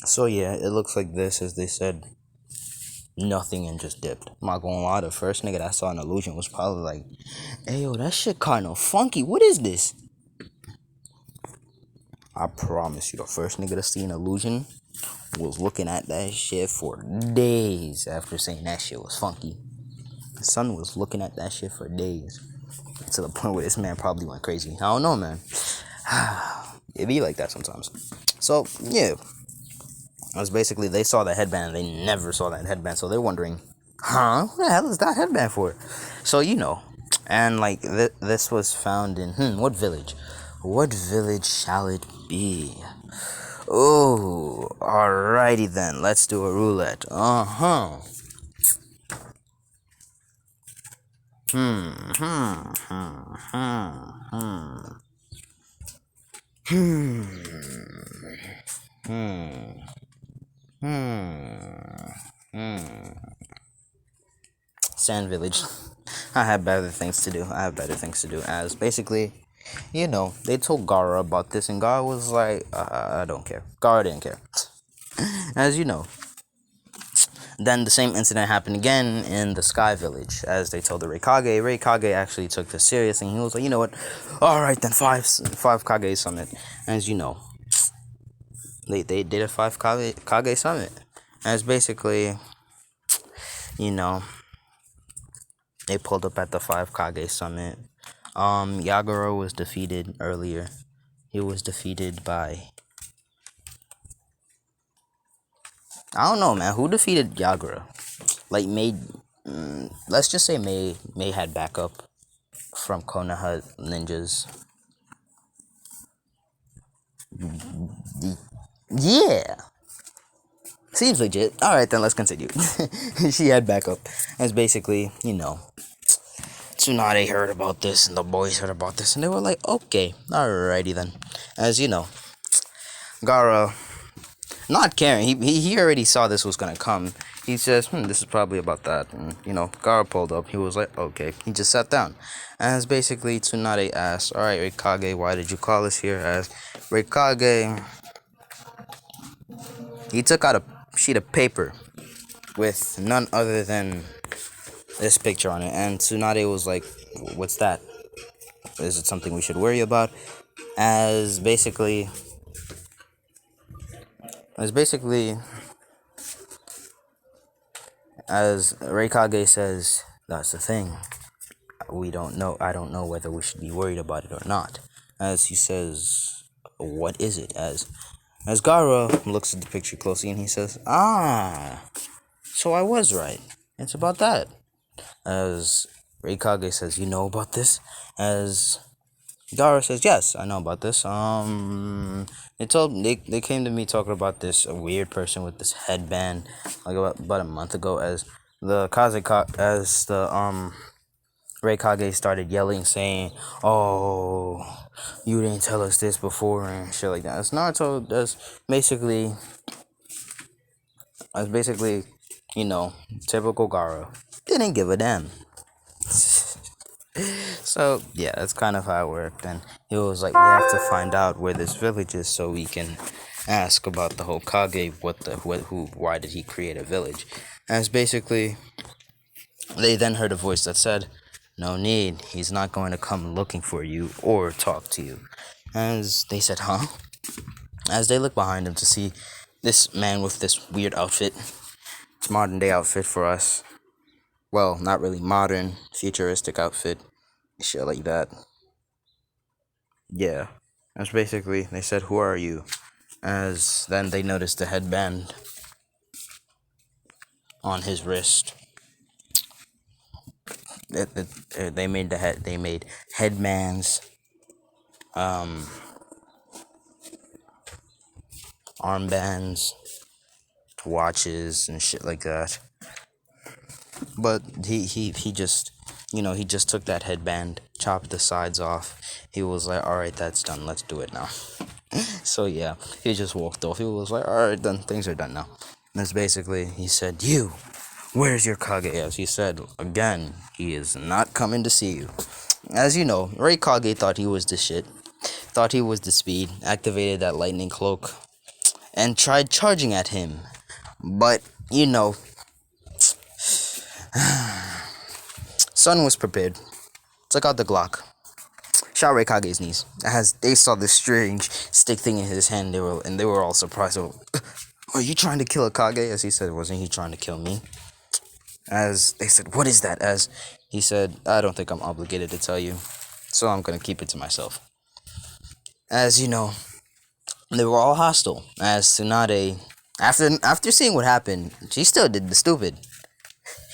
So yeah, it looks like this, as they said. Nothing and just dipped. I'm not gonna lie, the first nigga that I saw an illusion was probably like, hey yo, that shit kinda funky. What is this? I promise you, the first nigga to see an illusion was looking at that shit for days after saying that shit was funky. The son was looking at that shit for days. To the point where this man probably went crazy. I don't know, man. It be like that sometimes. So, yeah. It was basically, they saw the headband and they never saw that headband. So they're wondering, huh? What the hell is that headband for? So, And like this was found in what village? What village shall it be? Oh, alrighty then. Let's do a roulette. Uh-huh. Hmm. Hmm. Hmm. Hmm. Hmm. Hmm. Hmm. Hmm. Sand Village. I have better things to do. As basically, they told Gara about this, and Gara was like, I don't care. Gara didn't care. As you know. Then the same incident happened again in the Sky Village, as they told the Kage. Kage actually took this serious, and he was like, you know what? Alright then, five Kage summit. As you know, they did a five Kage summit. As basically, you know, they pulled up at the five Kage summit. Yagura was defeated earlier. He was defeated by, I don't know, man. Who defeated Yagura? Like let's just say May had backup from Konoha ninjas. Yeah, seems legit. All right, then let's continue. She had backup. As basically, Tsunade heard about this, and the boys heard about this, and they were like, okay, alrighty then. As you know, Gara, not caring, he already saw this was gonna come. He says, this is probably about that. And, Gara pulled up. He was like, okay. He just sat down. As basically, Tsunade asked, alright, Rikage, why did you call us here? As Rikage, he took out a sheet of paper with none other than this picture on it. And Tsunade was like, what's that? Is it something we should worry about? As basically, as Reikage says, that's the thing. We don't know. I don't know whether we should be worried about it or not. As he says, what is it? As Gara looks at the picture closely and he says, so I was right. It's about that. As Reikage says, you know about this? As Gara says, yes, I know about this. They came to me talking about this a weird person with this headband like about a month ago. As the Reikage started yelling, saying, "Oh, you didn't tell us this before," and shit like that. As Naruto does basically, typical Gara didn't give a damn. So yeah, that's kind of how it worked. And he was like, "We have to find out where this village is so we can ask about the whole Kage. Why did he create a village?" As basically, they then heard a voice that said, "No need. He's not going to come looking for you or talk to you." As they said, "Huh?" As they looked behind them to see this man with this weird outfit. It's modern day outfit for us. Well, not really modern, futuristic outfit. Shit like that. Yeah. As basically, they said, "Who are you?" As then they noticed the headband on his wrist. They made headbands, armbands, watches, and shit like that. But he just, he just took that headband, chopped the sides off. He was like, alright, that's done, let's do it now. So yeah, he just walked off. He was like, alright, done, things are done now. That's basically, he said, "You, where's your Kage?" As he said, again, he is not coming to see you. As you know, Ray Kage thought he was the shit. Thought he was the speed. Activated that lightning cloak. And tried charging at him. But, Sun was prepared. Took out the Glock. Shot Ray Kage's knees. As they saw this strange stick thing in his hand, they were all surprised. They were, "Are you trying to kill a Kage?" As he said, "Wasn't he trying to kill me?" As they said, "What is that?" As he said, "I don't think I'm obligated to tell you, so I'm gonna keep it to myself." As you know, they were all hostile. As Tsunade, after seeing what happened, she still did the stupid.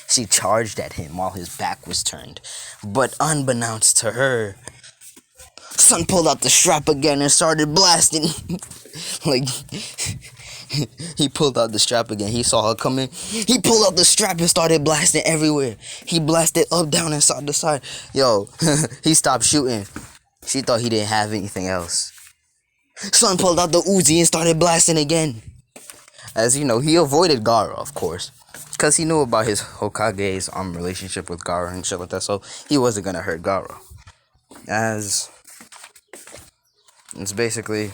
She charged at him while his back was turned. But unbeknownst to her, Sun pulled out the strap again and started blasting. Like, he pulled out the strap again. He saw her coming. He pulled out the strap and started blasting everywhere. He blasted up, down, and side to side. Yo, he stopped shooting. She thought he didn't have anything else. Sun pulled out the Uzi and started blasting again. As you know, he avoided Gara, of course, because he knew about his Hokage's relationship with Gara and shit like that, so he wasn't gonna hurt Gara. As it's basically,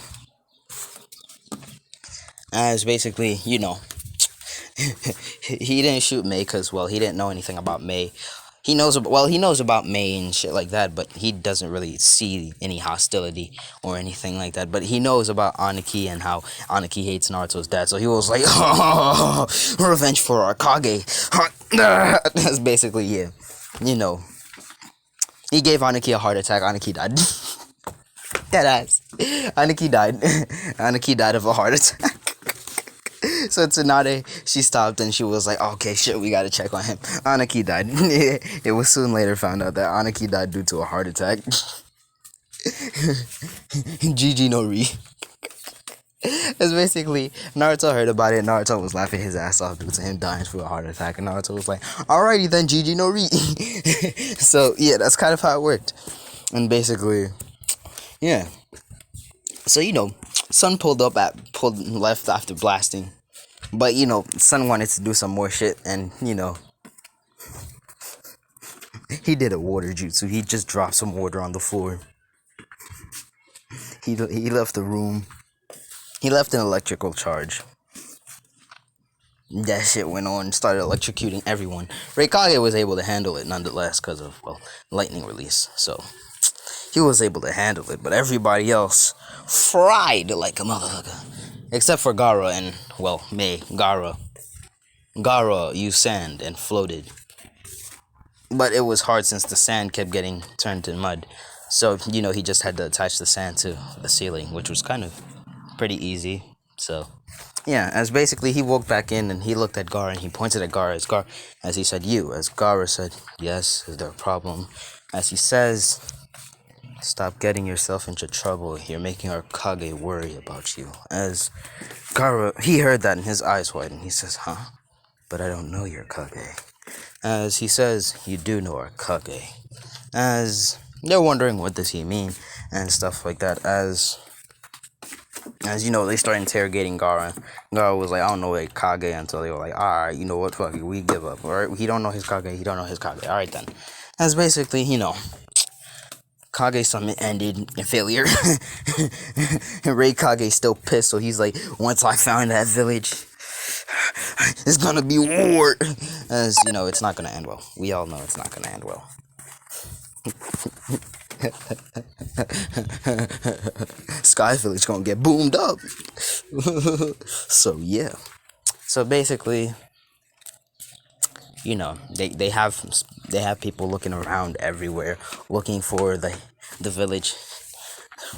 you know, he didn't shoot Mei because, well, he didn't know anything about Mei. He knows about Mei and shit like that, but he doesn't really see any hostility or anything like that. But he knows about Aniki and how Aniki hates Naruto's dad, so he was like, oh, revenge for our Kage. That's basically, yeah, you know. He gave Aniki a heart attack. Aniki died. Deadass. Aniki died. Aniki died of a heart attack. So Tsunade, she stopped and she was like, okay, shit, we gotta check on him. Aniki died. It was soon later found out that Aniki died due to a heart attack. GG no Ri. It's basically, Naruto heard about it. Naruto was laughing his ass off due to him dying through a heart attack. And Naruto was like, alrighty then, GG no Ri. So, yeah, that's kind of how it worked. And basically, yeah. So, you know, Sun pulled left after blasting. But, you know, Sun wanted to do some more shit. And, you know, he did a water jutsu. He just dropped some water on the floor. He left the room. He left an electrical charge. That shit went on and started electrocuting everyone. Kage was able to handle it nonetheless because of, well, lightning release. So, he was able to handle it. But everybody else fried like a motherfucker. Except for Gara and, well, Mei. Gara used sand and floated. But it was hard since the sand kept getting turned to mud. So, you know, he just had to attach the sand to the ceiling, which was kind of pretty easy. So, yeah, as basically he woke back in and he looked at Gara and he pointed at Gara as he said, you. As Gara said, yes, is there a problem? As he says, stop getting yourself into trouble. You're making our Kage worry about you. As Gara, he heard that and his eyes widened. He says, huh? But I don't know your Kage. As he says, you do know our Kage. As they're wondering what does he mean and stuff like that. As you know, they start interrogating Gara. Gara was like, I don't know a Kage, until they were like, alright, you know what, fuck it, we give up. Alright, he don't know his Kage, he don't know his Kage. Alright then. As basically, you know, Kage Summit ended in failure. And Kage still pissed, so he's like, once I found that village, it's gonna be war. As you know, it's not gonna end well. We all know it's not gonna end well. Sky Village gonna get boomed up. So yeah. So basically, you know, they have people looking around everywhere, looking for the village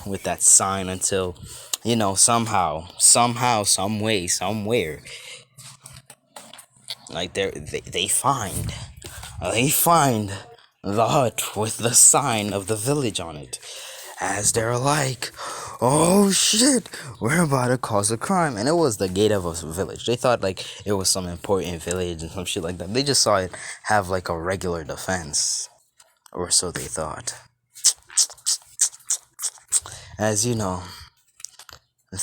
with that sign until, you know, somehow, some way, somewhere, like they find the hut with the sign of the village on it. As they're like, oh shit, we're about to cause a crime. And it was the gate of a village. They thought like it was some important village and some shit like that. They just saw it have like a regular defense, or so they thought. As you know,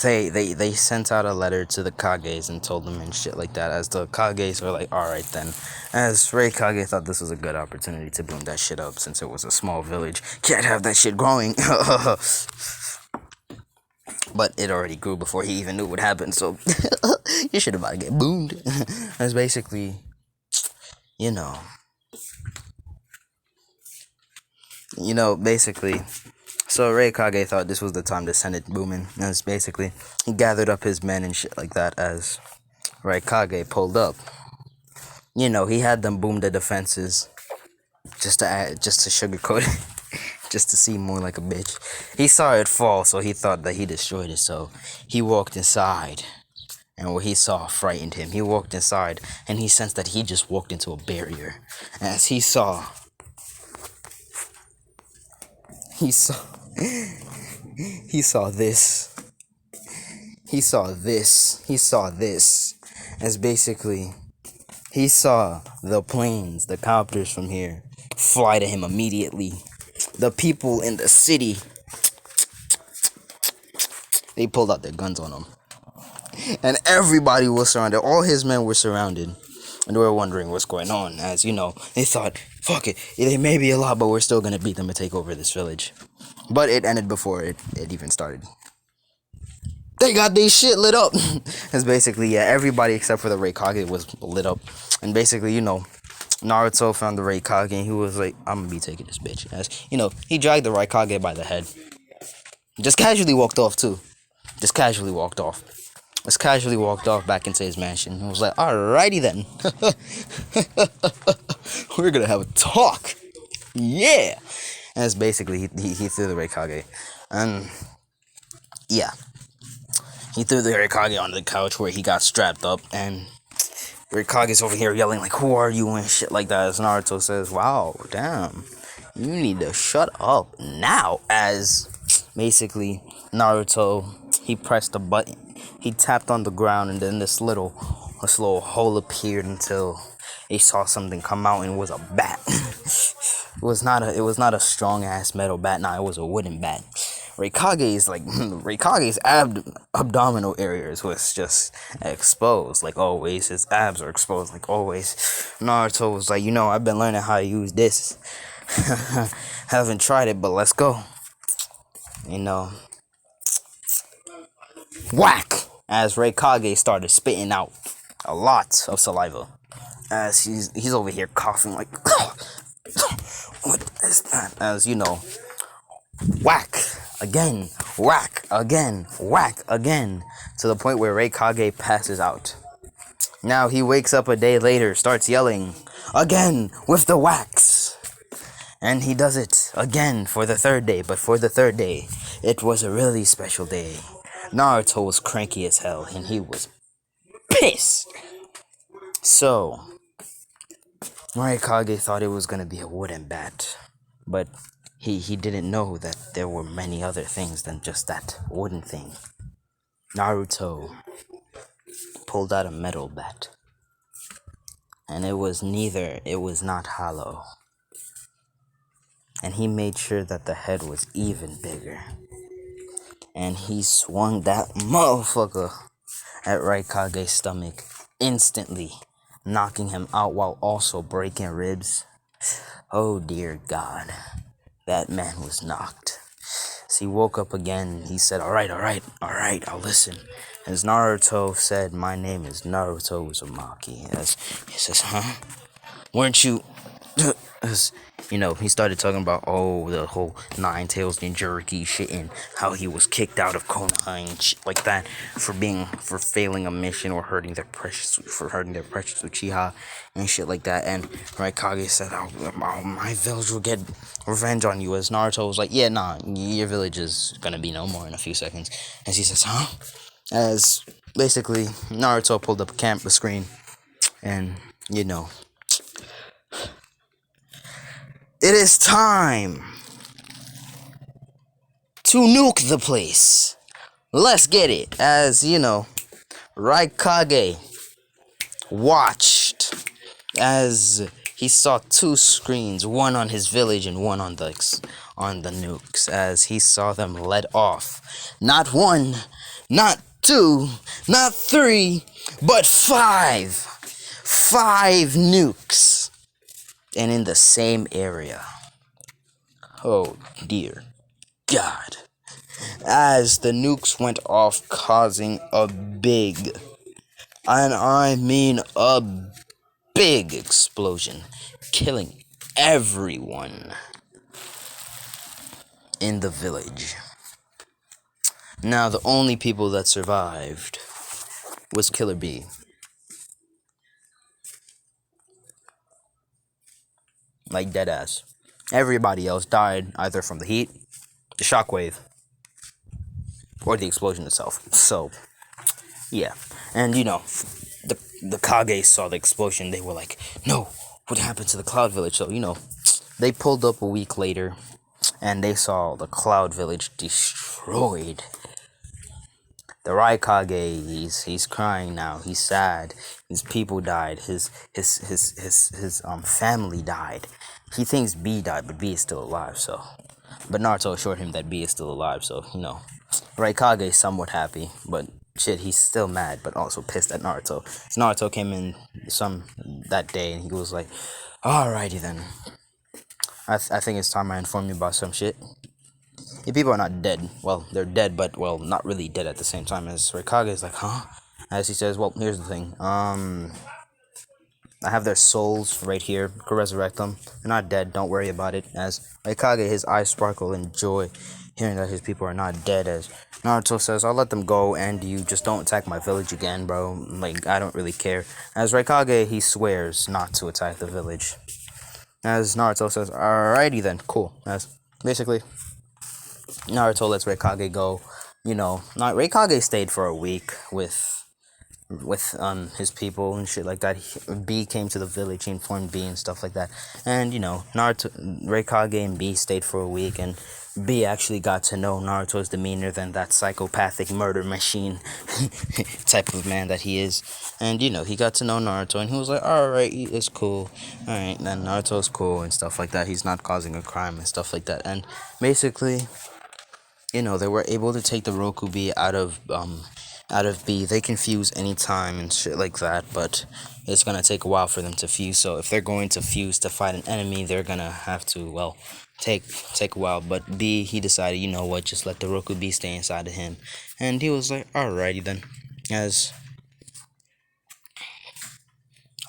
they sent out a letter to the Kages and told them and shit like that. As the Kages were like, alright then. As Kage thought this was a good opportunity to boom that shit up since it was a small village. Can't have that shit growing. But it already grew before he even knew what happened, so you should about to get boomed. As basically, you know, basically, so Kage thought this was the time to send it booming. As basically, he gathered up his men and shit like that. As Kage pulled up, you know, he had them boom the defenses just to sugarcoat it, just to seem more like a bitch. He saw it fall, so he thought that he destroyed it. So he walked inside And what he saw frightened him. He walked inside, and he sensed that he just walked into a barrier. As he saw, he saw this. He saw this. He saw this. As basically, he saw the planes, the copters from here, fly to him immediately. The people in the city, they pulled out their guns on him. And everybody was surrounded. All his men were surrounded. And they were wondering what's going on. As, they thought, fuck it. They may be a lot, but we're still going to beat them and take over this village. But it ended before it even started. They got their shit lit up. It's basically, yeah, everybody except for the Kage was lit up. And basically, Naruto found the Kage and he was like, I'm going to be taking this bitch. As, he dragged the Kage by the head. Just casually walked off, too. Just casually walked off back into his mansion. And was like, alrighty then. We're gonna have a talk. Yeah. And it's basically, he threw the Kage. And, yeah. He threw the Kage onto the couch where he got strapped up. And Kage's over here yelling like, who are you and shit like that. As Naruto says, wow, damn. You need to shut up now. As basically, Naruto, he pressed a button. He tapped on the ground, and then this little hole appeared until he saw something come out, and it was a bat. It was not a strong ass metal bat. Nah, it was a wooden bat. Kage's abdominal areas was just exposed like always. His abs are exposed like always. Naruto was like, I've been learning how to use this. Haven't tried it, but let's go. Whack! As Kage started spitting out a lot of saliva. As he's over here coughing like, what is that? As whack again, whack again, whack again, to the point where Kage passes out. Now he wakes up a day later, starts yelling again with the whacks. And he does it again for the third day, but for the third day, it was a really special day. Naruto was cranky as hell, and he was pissed. So, Kage thought it was gonna be a wooden bat, but he didn't know that there were many other things than just that wooden thing. Naruto pulled out a metal bat, and it was not hollow. And he made sure that the head was even bigger. And he swung that motherfucker at Kage's stomach, instantly knocking him out while also breaking ribs. Oh dear God, that man was knocked. So he woke up again. He said, alright, I'll listen. As Naruto said, my name is Naruto Uzumaki. As he says, huh? Weren't you... As, he started talking about, the whole Nine Tails Ninjuriki shit and how he was kicked out of Konoha and shit like that for failing a mission or hurting their precious Uchiha and shit like that. And Kage said, my village will get revenge on you. As Naruto was like, yeah, nah, your village is gonna be no more in a few seconds. As he says, huh? As basically Naruto pulled up a screen and it is time to nuke the place. Let's get it. As Kage watched as he saw two screens, one on his village and one on the nukes, as he saw them let off. Not one, not two, not three, but five. 5 nukes. And in the same area. Oh dear God. As the nukes went off, causing a big, and I mean a big explosion, killing everyone in the village. Now the only people that survived was Killer Bee. Like deadass. Everybody else died either from the heat, the shockwave, or the explosion itself. So, yeah. And the Kage saw the explosion. They were like, "No, what happened to the Cloud Village?" So they pulled up a week later, and they saw the Cloud Village destroyed. The Raikage, he's crying now. He's sad. His people died. His family died. He thinks B died, but B is still alive. But Naruto assured him that B is still alive. So Raikage is somewhat happy, but shit, he's still mad, but also pissed at Naruto. So Naruto came in that day, and he was like, "Alrighty then. I think it's time I inform you about some shit." The people are not dead. Well, they're dead, but not really dead at the same time. As Raikage is like, huh? As he says, well, here's the thing. I have their souls right here. Could resurrect them. They're not dead. Don't worry about it. As Raikage, his eyes sparkle in joy, hearing that his people are not dead. As Naruto says, I'll let them go, and you just don't attack my village again, bro. Like, I don't really care. As Raikage, he swears not to attack the village. As Naruto says, alrighty then, cool. As basically, Naruto lets Raikage go. Raikage stayed for a week with his people and shit like that. B came to the village, he informed B and stuff like that. And Naruto, Raikage and B stayed for a week, and B actually got to know Naruto's demeanor than that psychopathic murder machine type of man that he is. And he got to know Naruto, and he was like, alright, it's cool. Alright, then Naruto's cool and stuff like that. He's not causing a crime and stuff like that. And basically, they were able to take the Rokubi out of B. They can fuse anytime and shit like that, but it's gonna take a while for them to fuse. So if they're going to fuse to fight an enemy, they're gonna have to take a while. But B, he decided, just let the Rokubi stay inside of him, and he was like, alrighty then.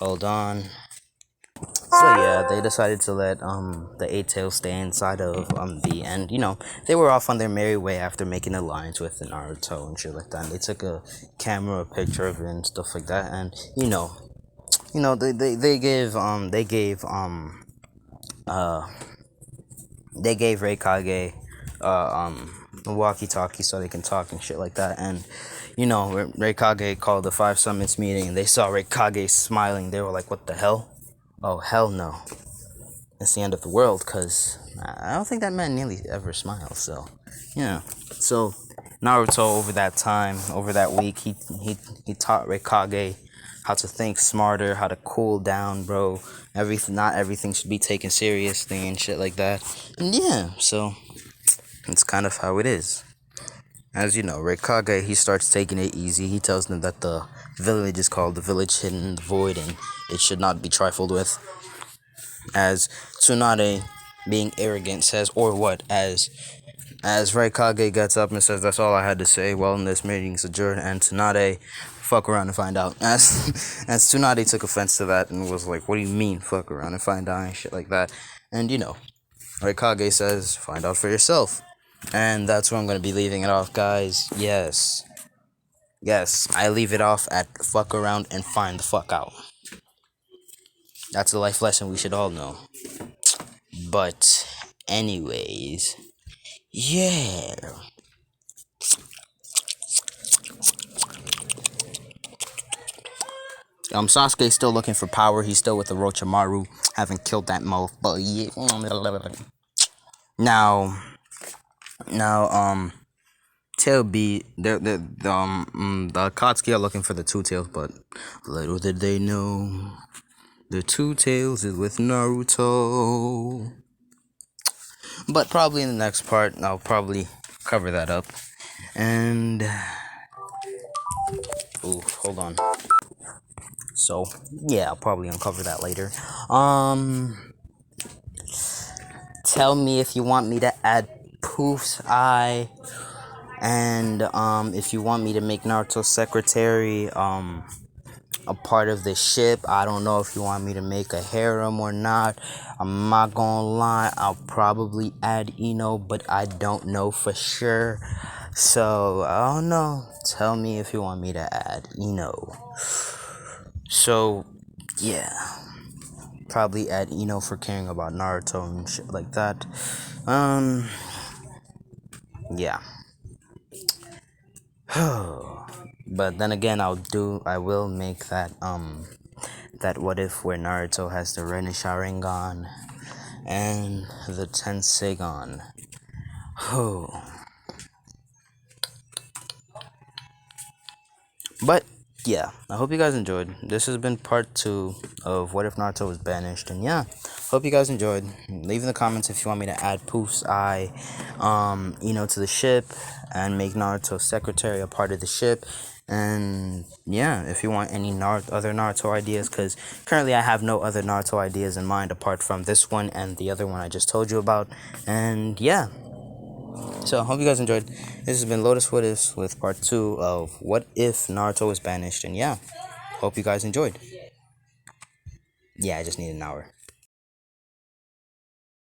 Hold on. So yeah, they decided to let the Eight Tails stay inside of B, and they were off on their merry way after making an alliance with Naruto and shit like that. And they took a picture of it and stuff like that, and they gave Raikage a walkie-talkie so they can talk and shit like that. And Raikage called the Five Summits meeting, and they saw Raikage smiling. They were like, "What the hell? Oh hell no! It's the end of the world." Cause I don't think that man nearly ever smiles. So So Naruto over that week, he taught Raikage how to think smarter, how to cool down, bro. Not everything should be taken seriously and shit like that. And so it's kind of how it is. As Raikage, he starts taking it easy. He tells them that the village is called the Village Hidden in the Void, and it should not be trifled with. As Tsunade, being arrogant, says, or what? As Raikage gets up and says, "That's all I had to say. Well, this meeting's adjourned." And Tsunade, fuck around and find out. As Tsunade took offense to that and was like, "What do you mean, fuck around and find out?" and shit like that. And Raikage says, "Find out for yourself." And that's where I'm gonna be leaving it off, guys. Yes, I leave it off at fuck around and find the fuck out. That's a life lesson we should all know. But anyways, yeah. Sasuke's still looking for power. He's still with the Orochimaru. Haven't killed that mo. But yeah. Now, Tail B, the Akatsuki are looking for the Two Tails, but little did they know, the Two Tails is with Naruto. But probably in the next part, I'll probably cover that up. And hold on. So yeah, I'll probably uncover that later. Tell me if you want me to add Poof's eye, and if you want me to make Naruto's secretary a part of the ship. I don't know if you want me to make a harem or not. I'm not gonna lie, I'll probably add Ino, but I don't know for sure. So I don't know. Tell me if you want me to add Ino. So yeah, probably add Ino for caring about Naruto and shit like that. Yeah. But then again, I will make that what if where Naruto has the Ren Sharingan and the Tensegon. Oh. But yeah, I hope you guys enjoyed. This has been part 2 of What If Naruto Was Banished, and yeah, hope you guys enjoyed. Leave in the comments if you want me to add Poof's eye, to the ship, and make Naruto's secretary a part of the ship. And yeah, if you want any other Naruto ideas, because currently I have no other Naruto ideas in mind apart from this one and the other one I just told you about. And yeah. So, hope you guys enjoyed. This has been Lotus What Ifs with part 2 of What If Naruto Was Banished. And yeah, hope you guys enjoyed. Yeah, I just need an hour.